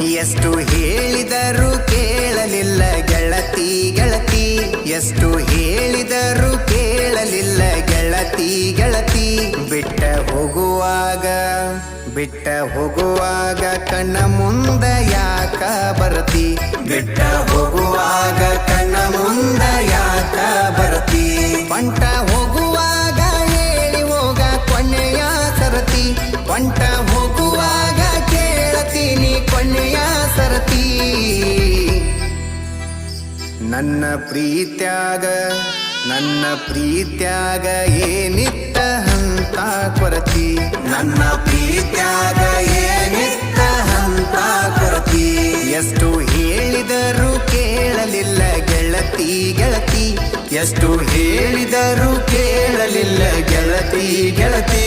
ಎಷ್ಟು ಹೇಳಿದರೂ ಕೇಳಲಿಲ್ಲ ಗೆಳತಿ ಗೆಳತಿ, ಎಷ್ಟು ಹೇಳಿದರೂ ಕೇಳಲಿಲ್ಲ ಗೆಳತಿ ಗೆಳತಿ. ಬಿಟ್ಟ ಹೋಗುವಾಗ ಕಣ್ಣ ಮುಂದ ಯಾಕ ಬರತಿ, ಬಿಟ್ಟ ಹೋಗುವಾಗ ಕಣ್ಣ ಮುಂದ ಯಾಕ ಬರತಿ. ಬಂಟ ಹೋಗುವಾಗ ಹೇಳಿ ಹೋಗ ಕೊನೆಯ ಸರತಿ, ಬಂಟ ಹೋಗುವಾಗ ಕೇಳತೀನಿ ಕೊನೆಯ ಸರತಿ. ನನ್ನ ಪ್ರೀತ್ಯಾಗ ಏನಿತ್ತ ಹಂತ ಕೊರತಿ, ನನ್ನ ಪ್ರೀತ್ಯಾಗ ಏನಿತ್ತ ಹಂತ ಕೊರತಿ. ಎಷ್ಟು ಹೇಳಿದರೂ ಕೇಳಲಿಲ್ಲ ಗೆಳತಿ ಗೆಳತಿ, ಎಷ್ಟು ಹೇಳಿದರೂ ಕೇಳಲಿಲ್ಲ ಗೆಳತಿ ಗೆಳತಿ.